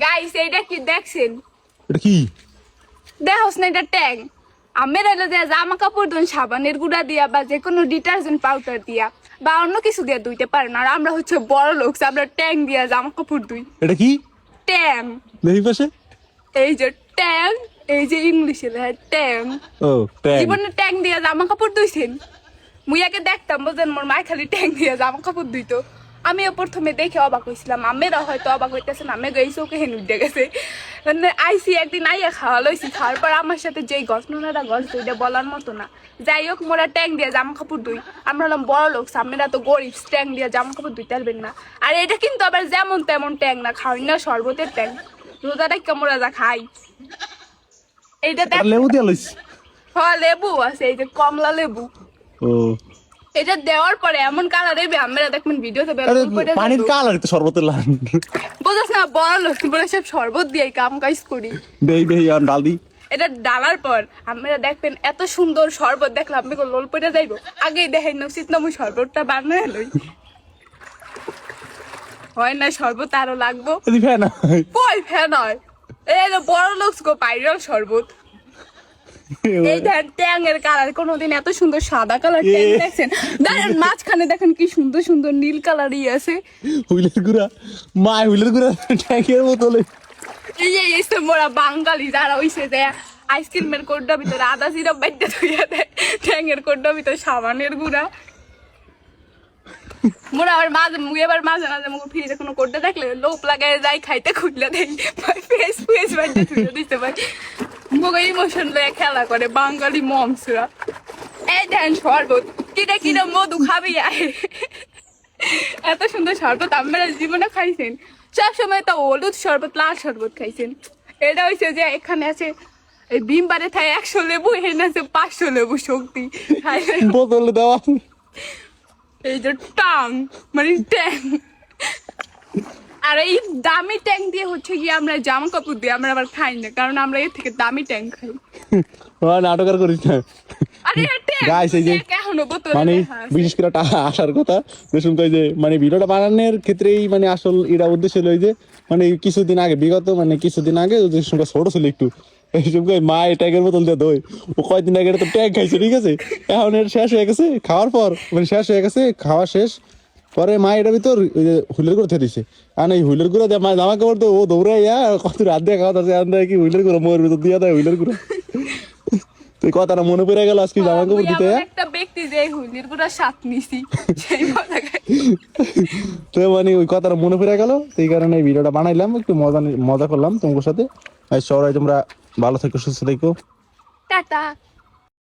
Guys এইটা কি দেখছেন? এটা কি? দেখোস না এটা ট্যাং। আমের এলো যে জামা কাপড় ধুন সাবানের গুঁড়া দিয়া বা যে কোনো ডিটারজেন্ট পাউডার দিয়া বা অন্য কিছু দিয়ে ধুইতে পারে না। আর আমরা হচ্ছে বড় লোক, আমরা ট্যাং দিয়া জামা কাপড় ধুই। এটা কি? ট্যাং। দেখি পাশে। এই যে ট্যাং, এই যে ইংলিশে লেখা ট্যাং। ও ট্যাং। জীবনে ট্যাং দিয়া জামা কাপড় ধুইছেন? মুই আগে দেখতাম বুঝেন মোর মায় খালি ট্যাং দিয়া জামা কাপড় ধুইতো। আমিও প্রথমে দেখে অবাক হয়েছিলাম, আমেরা হয়তো অবাক হইতেছে না, আমি এই চোখে হেন উঠে গেছে। মানে আইসি একদিন আইয়া খাওয়া লইছি, খাওয়ার পর আমার সাথে যেই ঘটনাটা ঘটছে ওইটা বলার মতো না। যাই হোক, মোরা ট্যাং দিয়ে জামা কাপড় ধুই। আমরা হলাম বড় লোক, সামনেরা তো গরিব, ট্যাং দিয়ে জামা কাপড় ধুইতে পারবেন না। আর এটা কিন্তু আবার যেমন তেমন ট্যাং না, খাওয়াই না শরবতের ট্যাং। রোজাটা কেমরা যা খাই এইটা দেখ। লেবু দিয়া লইছ। হ্যাঁ লেবু আছে, এই যে কমলা লেবু। ও এটা দেওয়ার পরে এমন কালার হবে, আমরা দেখবেন ভিডিওতে পানির কালার তো শরবতের লাল। বুঝছ না, বড় লোক বলে সব শরবত দিয়ে কাম কাজ করি। দেই দেই আর ডাল দি। এটা ডালার পর আমরা দেখবেন এত সুন্দর শরবত দেখলাম, আমি লোল পড়ে যাইবো। আগেই দেখাই না উচিত না, মুই শরবতটা বানায় লই। হয় না শরবত আরো লাগবো। এদি ফেনা। কই ফ্যান হয়? এই যে বড় লোক গো পাইরাল শরবত। এই দেখেন ট্যাং এর কালার, কোনোদিন এত সুন্দর সাদা কালার ট্যাং দেখছেন? দেখেন মাঝখানে দেখেন কি সুন্দর সুন্দর নীল কালারই আছে। হুইলের গুড়া, মা হুইলের গুড়া ট্যাঙ্কের বোতলে। এই যে এসে মোরা বাঙালি যারা হইছে যে আইসক্রিমের কোডটা ভিতরে আদা সিরাপ বাইতে ধুইয়া দেয়, ট্যাংয়ের কোডটা ভিতরে সাবানের গুঁড়া। মোরা আবার মাঝে মুই এবার মাঝে মাঝে মুখ ফিরে কোনো কোডটা দেখলে লোক লাগায় যাই খাইতে খুললে দেয়, ফেস ফেস বাইতে ধুইয়া দিতে পারে। মুখ ইমোশন লয়ে খেলা করে বাঙালি মমসরা। এই দেন শরবত কিনে কিনে মধু খাবি আয়। এত সুন্দর শরবত আপনারা জীবনে খাইছেন? সবসময় তো হলুদ শরবত, লাল শরবত খাইছেন। এটা হয়েছে যে এখানে আছে এই বিমবারে থাকে 100 লেবু, এখানে আছে 500 লেবু শক্তি। বোতলে দেওয়া। এই যে টাং মানে ট্যাং। আর এই দামি ট্যাং দিয়ে হচ্ছে কি আমরা জামা কাপড় দিয়ে আমরা আবার খাই না, কারণ আমরা এর থেকে দামি ট্যাং খাই। নাটক আর করিস না। আরে ট্যাং গাইস এই যে কেন বোতলে মানে লেখা আছে? বিশেষ করে আসার কথা দেখুন তো, এই যে মানে ভিডিওটা বানানোর ক্ষেত্রেই মানে আসল এটা উদ্দেশ্য হলো যে মানে কিছুদিন আগে, বিগত মানে কিছুদিন আগে যে সঙ্গে ছোট ছিল একটু এইসব মা ট্যাগের বোতল দিয়ে দই, ও কয়েকদিন আগে তো ট্যাগ খাইছে, ঠিক আছে? এখন এর শেষ হয়ে গেছে খাওয়ার পর, মানে শেষ হয়ে গেছে খাওয়া শেষ পরে মা এটার ভিতর ওই যে হুইলের গুঁড়ো থেকে দিছে। আর এই হুইলের গুঁড়ো দিয়ে মা জামা কাপড় দিয়ে ও দৌড়াইয়া কত রাত দিয়ে খাওয়া দাওয়া কি হুইলের গুঁড়ো মোর ভিতর দিয়ে দেয় হুইলের গুঁড়ো। তুই কথাটা মনে পড়ে গেল আজকে জামা কাপড় দিতে। একটা ব্যক্তি যে হুলির গুড়া স্বাদ নিছি সেই কথা। তো মানে ওই কথাটা মনে পড়ে গেল, সেই কারণে এই ভিডিওটা বানাইলাম, একটু মজা করলাম তোমার সাথে। সবাই তোমরা ভালো থেকো, সুস্থ থেকো, টাটা।